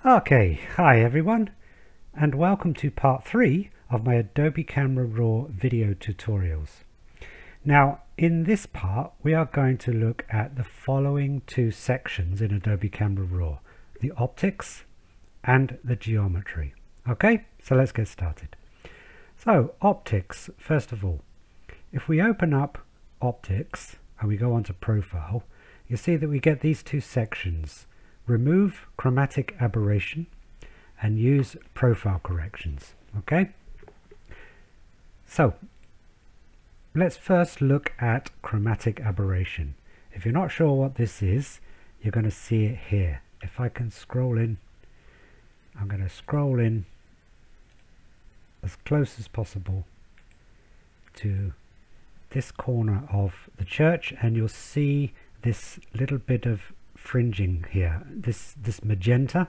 Okay, hi everyone, and welcome to part 3 of my Adobe Camera RAW video tutorials. Now, in this part, we are going to look at the following two sections in Adobe Camera RAW, the optics and the geometry. Okay, so let's get started. So, optics, first of all, if we open up optics and we go on to profile, you see that we get these two sections. Remove chromatic aberration and use profile corrections. Okay, so let's first look at chromatic aberration. If you're not sure what this is, you're going to see it here. If I can scroll in, I'm going to scroll in as close as possible to this corner of the church, and you'll see this little bit of fringing here, this magenta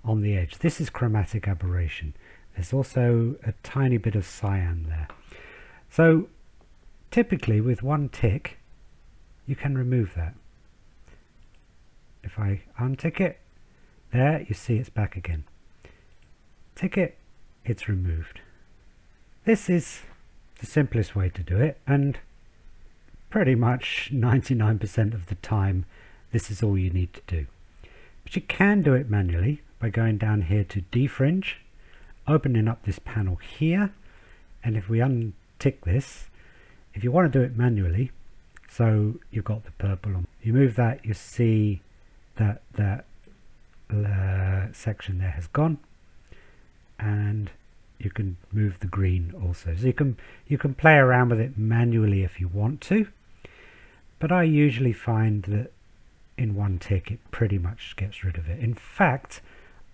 on the edge. This is chromatic aberration. There's also a tiny bit of cyan there. So typically with one tick you can remove that. If I untick it, there you see it's back again. Tick it, it's removed. This is the simplest way to do it, and pretty much 99% of the time this is all you need to do. But you can do it manually by going down here to defringe, opening up this panel here, and if we untick this, if you want to do it manually, so you've got the purple on, you move that, you see that section there has gone, and you can move the green also. So you can play around with it manually if you want to, but I usually find that in one tick it pretty much gets rid of it. In fact,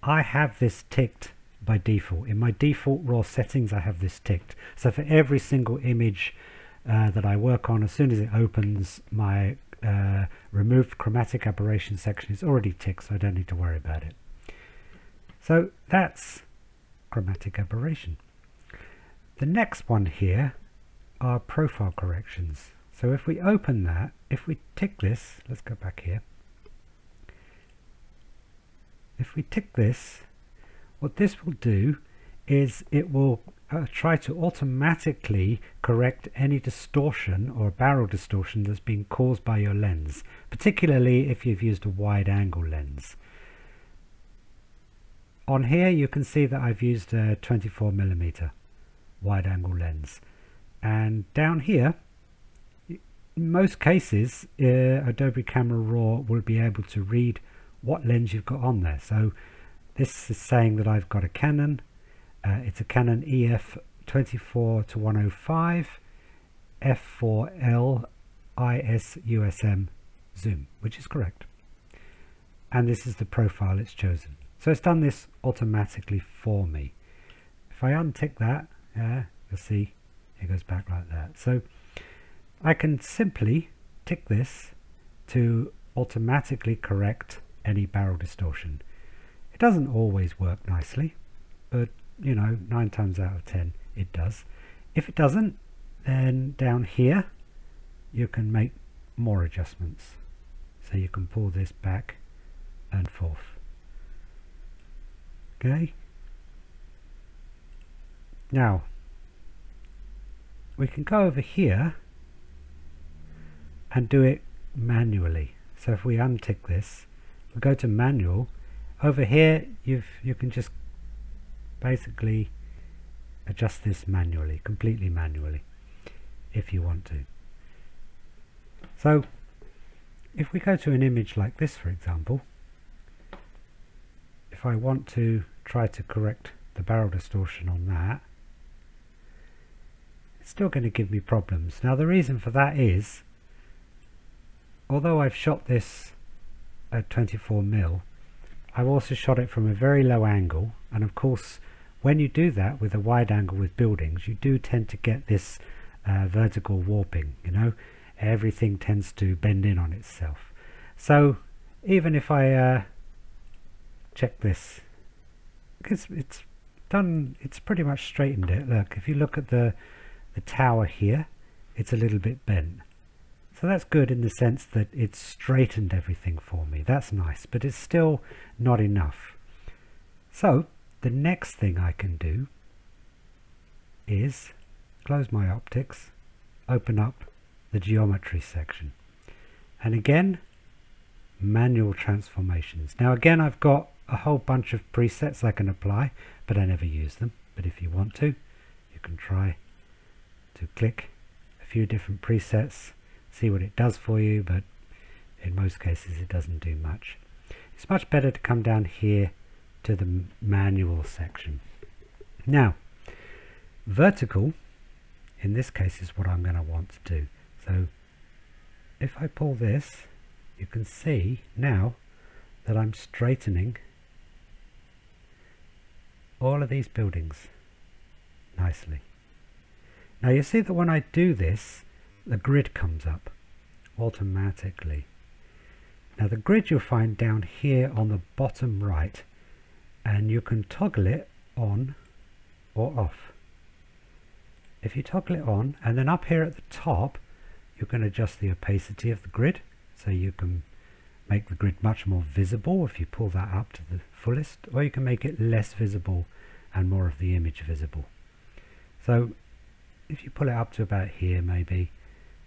I have this ticked by default. In my default RAW settings I have this ticked. So for every single image that I work on, as soon as it opens, my remove chromatic aberration section is already ticked, so I don't need to worry about it. So that's chromatic aberration. The next one here are profile corrections. So if we open that, if we tick this, let's go back here. If we tick this, what this will do is it will try to automatically correct any distortion or barrel distortion that's been caused by your lens, particularly if you've used a wide angle lens. On here you can see that I've used a 24mm wide angle lens, and down here in most cases Adobe Camera RAW will be able to read what lens you've got on there. So this is saying that I've got a Canon, it's a Canon EF 24-105 f4L IS USM zoom, which is correct, and this is the profile it's chosen. So it's done this automatically for me. If I untick that, you'll see it goes back like that. So I can simply tick this to automatically correct any barrel distortion. It doesn't always work nicely, but you know, 9 times out of 10 it does. If it doesn't, then down here you can make more adjustments. So you can pull this back and forth. Okay, now we can go over here and do it manually. So if we untick this, we go to manual. Over here you can just basically adjust this manually, completely manually, if you want to. So if we go to an image like this, for example, if I want to try to correct the barrel distortion on that, it's still going to give me problems. Now the reason for that is, although I've shot this at 24mm, I've also shot it from a very low angle, and of course when you do that with a wide angle with buildings, you do tend to get this vertical warping, you know, everything tends to bend in on itself. So even if I check this, because it's done, it's pretty much straightened it. Look, if you look at the tower here, it's a little bit bent. So that's good in the sense that it's straightened everything for me. That's nice, but it's still not enough. So the next thing I can do is close my optics, open up the geometry section, and again manual transformations. Now again, I've got a whole bunch of presets I can apply, but I never use them. But if you want to, you can try to click a few different presets, see what it does for you, but in most cases it doesn't do much. It's much better to come down here to the manual section. Now vertical in this case is what I'm going to want to do. So if I pull this, you can see now that I'm straightening all of these buildings nicely. Now you see that when I do this, the grid comes up automatically. Now the grid you'll find down here on the bottom right, and you can toggle it on or off. If you toggle it on, and then up here at the top you can adjust the opacity of the grid, so you can make the grid much more visible if you pull that up to the fullest, or you can make it less visible and more of the image visible. So if you pull it up to about here maybe,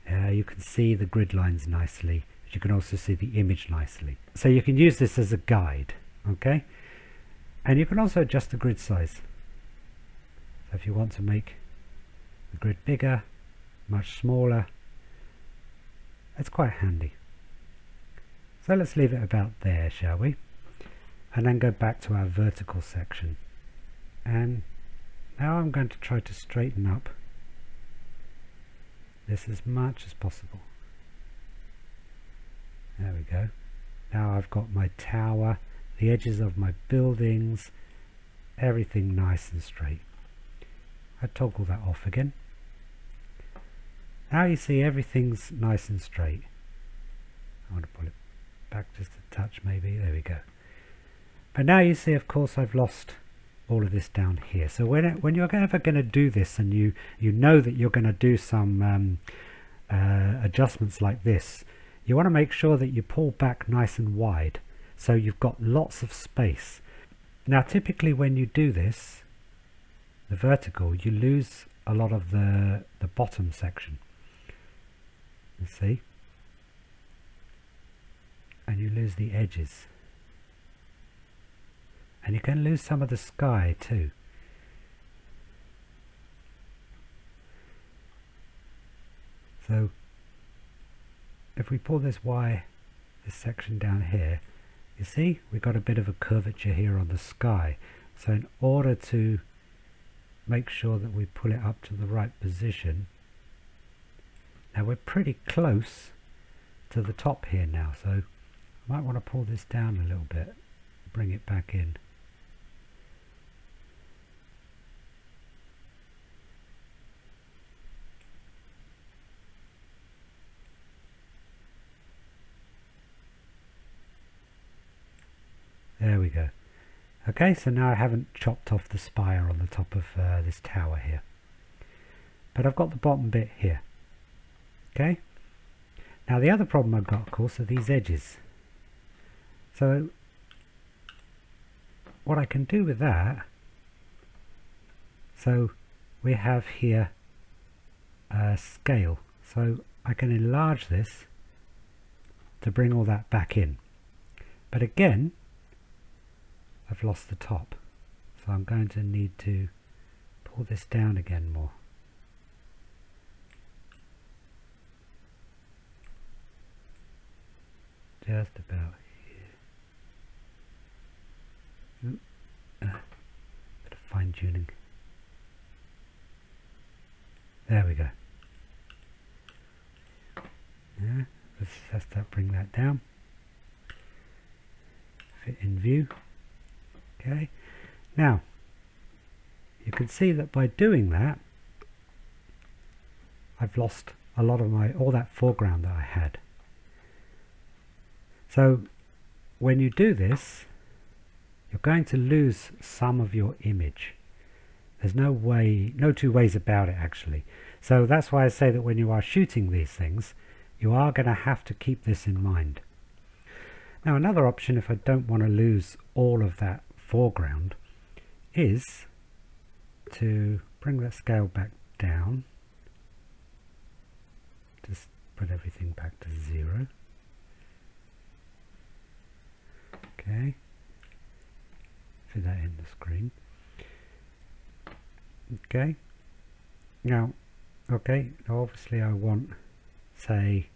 you can see the grid lines nicely, but you can also see the image nicely. So you can use this as a guide, okay? And you can also adjust the grid size. So if you want to make the grid bigger, much smaller, it's quite handy. So let's leave it about there, shall we? And then go back to our vertical section. And now I'm going to try to straighten up this as much as possible. There we go. Now I've got my tower, the edges of my buildings, everything nice and straight. I toggle that off again. Now you see everything's nice and straight. I want to pull it back just a touch maybe. There we go. But now you see, of course, I've lost all of this down here. So when you're ever going to do this, and you know that you're going to do some adjustments like this, you want to make sure that you pull back nice and wide so you've got lots of space. Now typically when you do this, the vertical, you lose a lot of the bottom section. You see? And you lose the edges. And you can lose some of the sky too. So if we pull this section down here, you see we've got a bit of a curvature here on the sky. So in order to make sure that we pull it up to the right position, now we're pretty close to the top here now, so I might want to pull this down a little bit, bring it back in. There we go. Okay, so now I haven't chopped off the spire on the top of this tower here, but I've got the bottom bit here. Okay, now the other problem I've got, of course, are these edges. So what I can do with that, so we have here a scale, so I can enlarge this to bring all that back in. But again, I've lost the top, so I'm going to need to pull this down again more. Just about here. Bit of fine tuning. There we go. Yeah, let's just bring that down. Fit in view. Okay, now you can see that by doing that I've lost a lot of all that foreground that I had. So when you do this, you're going to lose some of your image. There's no two ways about it actually. So that's why I say that when you are shooting these things, you are going to have to keep this in mind. Now another option, if I don't want to lose all of that foreground, is to bring that scale back down, just put everything back to 0. Okay, fit that in the screen. Okay, now, obviously I want, say,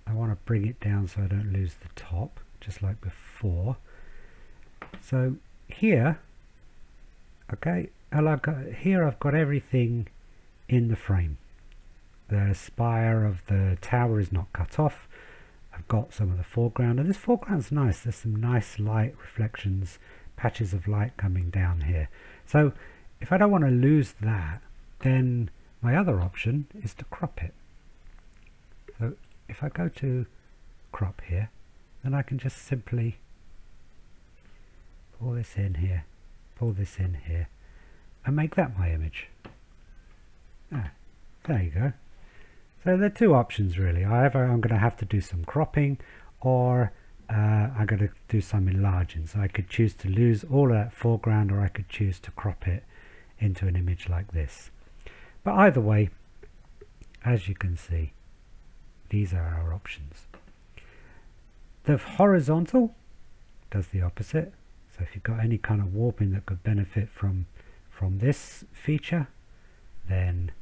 I want to bring it down so I don't lose the top, just like before. So here, okay, here I've got everything in the frame. The spire of the tower is not cut off. I've got some of the foreground, and this foreground's nice. There's some nice light reflections, patches of light coming down here. So if I don't want to lose that, then my other option is to crop it. So if I go to crop here, then I can just simply pull this in here, pull this in here, and make that my image. There you go. So there are two options really. Either I'm going to have to do some cropping, or I'm going to do some enlarging. So I could choose to lose all of that foreground, or I could choose to crop it into an image like this. But either way, as you can see, these are our options. The horizontal does the opposite. So if you've got any kind of warping that could benefit from this feature, then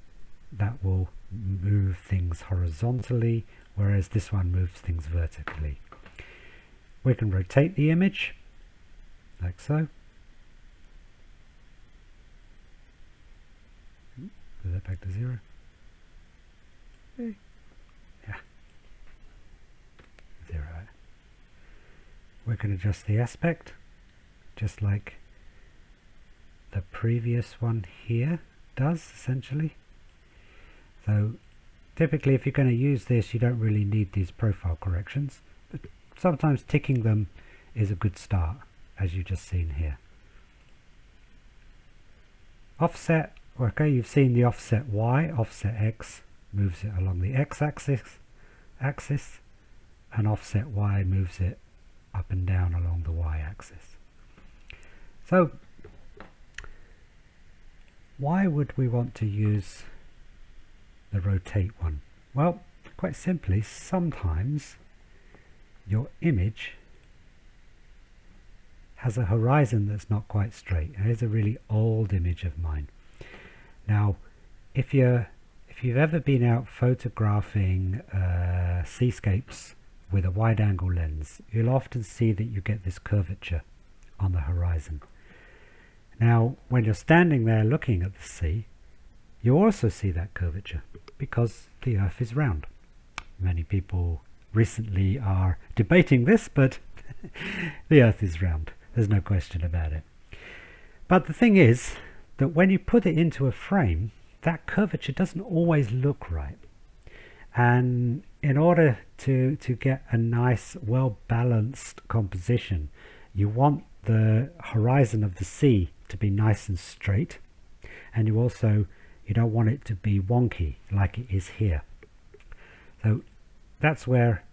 that will move things horizontally, whereas this one moves things vertically. We can rotate the image like so. Put that back to 0. Yeah, 0. We can adjust the aspect just like the previous one here does, essentially. So typically if you're going to use this, you don't really need these profile corrections, but sometimes ticking them is a good start, as you've just seen here. Offset, okay, you've seen the offset Y, offset X moves it along the X-axis, and offset Y moves it up and down along the Y-axis. So why would we want to use the rotate one? Well, quite simply, sometimes your image has a horizon that's not quite straight. Here's a really old image of mine. Now, if you've ever been out photographing seascapes with a wide angle lens, you'll often see that you get this curvature on the horizon. Now, when you're standing there looking at the sea, you also see that curvature because the Earth is round. Many people recently are debating this, but the Earth is round. There's no question about it. But the thing is that when you put it into a frame, that curvature doesn't always look right. And in order to get a nice, well-balanced composition, you want the horizon of the sea to be nice and straight, and you don't want it to be wonky like it is here. So that's where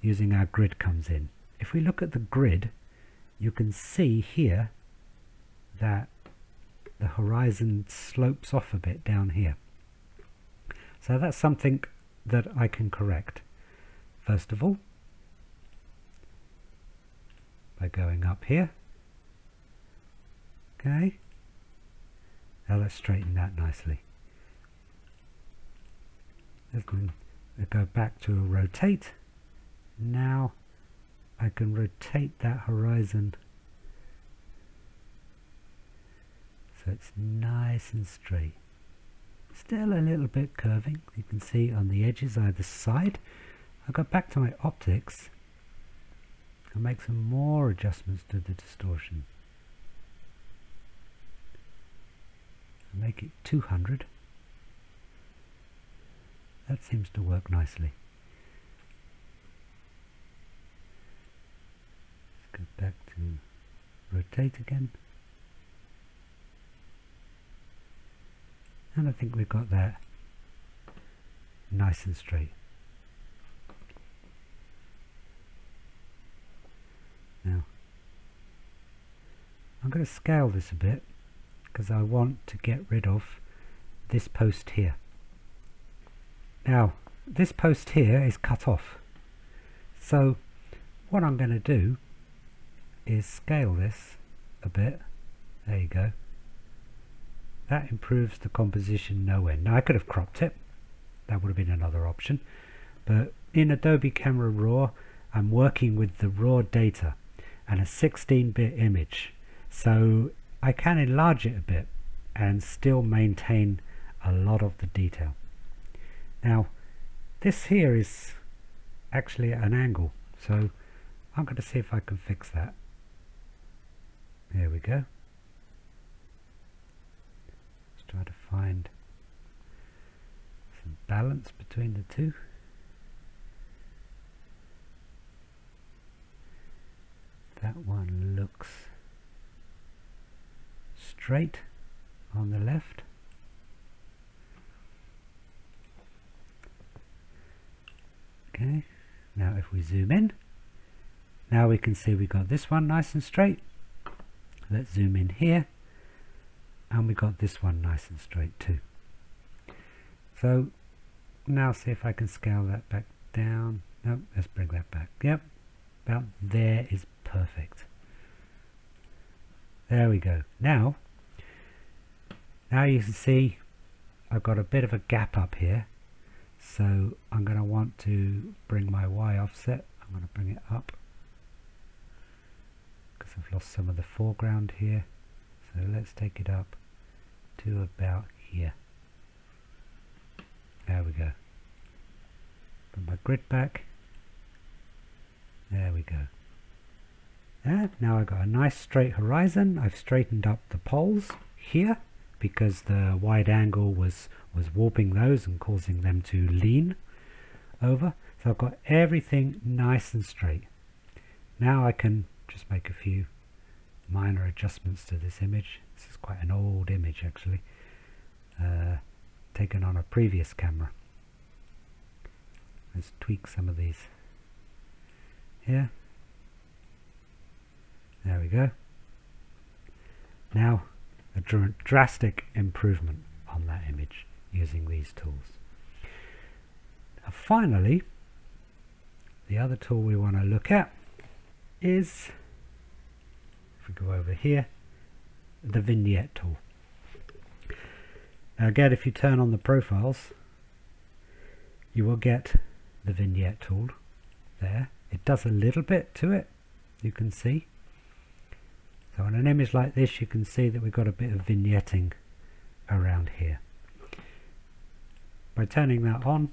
using our grid comes in. If we look at the grid, you can see here that the horizon slopes off a bit down here. So that's something that I can correct. First of all, by going up here. Okay. Now let's straighten that nicely. Let's go back to a rotate. Now I can rotate that horizon so it's nice and straight. Still a little bit curving, you can see on the edges either side. I'll go back to my optics and make some more adjustments to the distortion. I'll make it 200. That seems to work nicely. Let's go back to rotate again. And I think we've got that nice and straight. Now, I'm going to scale this a bit because I want to get rid of this post here. Now this post here is cut off, so what I'm going to do is scale this a bit. There you go. That improves the composition no end. Now I could have cropped it, that would have been another option, but in Adobe Camera RAW I'm working with the raw data and a 16-bit image, so I can enlarge it a bit and still maintain a lot of the detail. Now this here is actually at an angle, so I'm going to see if I can fix that. There we go. Let's try to find some balance between the two. That one looks straight on the left. Okay, now if we zoom in, now we can see we got this one nice and straight. Let's zoom in here, and we got this one nice and straight too. So now see if I can scale that back down. No, let's bring that back. Yep, about there is perfect. There we go. Now you can see I've got a bit of a gap up here, so I'm going to want to bring my Y offset. I'm going to bring it up because I've lost some of the foreground here, so let's take it up to about here. There we go. Put my grid back. There we go. Now I've got a nice straight horizon. I've straightened up the poles here because the wide angle was warping those and causing them to lean over. So I've got everything nice and straight. Now I can just make a few minor adjustments to this image. This is quite an old image actually, taken on a previous camera. Let's tweak some of these here. There we go. Now a drastic improvement on that image using these tools. Now finally, the other tool we want to look at is, if we go over here, the Vignette tool. Now again, if you turn on the profiles, you will get the Vignette tool there. It does a little bit to it, you can see. So on an image like this, you can see that we've got a bit of vignetting around here. By turning that on,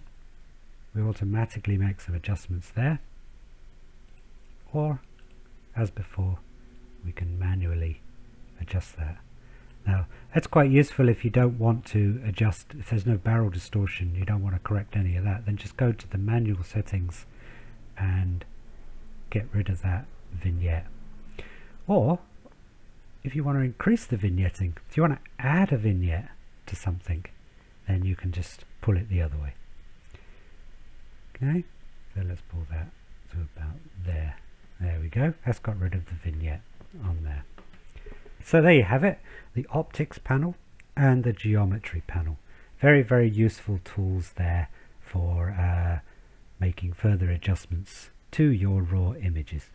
we automatically make some adjustments there, or as before, we can manually adjust that. Now that's quite useful if you don't want to adjust, if there's no barrel distortion, you don't want to correct any of that, then just go to the manual settings and get rid of that vignette. Or if you want to increase the vignetting, if you want to add a vignette to something, then you can just pull it the other way. Okay, so let's pull that to about there. There we go. That's got rid of the vignette on there. So there you have it, the optics panel and the geometry panel. Very, very useful tools there for making further adjustments to your raw images.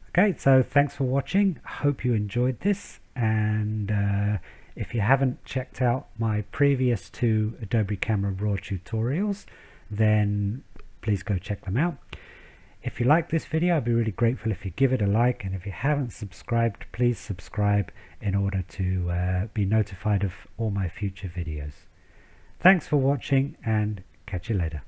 Okay, so thanks for watching. I hope you enjoyed this, and if you haven't checked out my previous 2 Adobe Camera RAW tutorials, then please go check them out. If you like this video, I'd be really grateful if you give it a like, and if you haven't subscribed, please subscribe in order to be notified of all my future videos. Thanks for watching, and catch you later.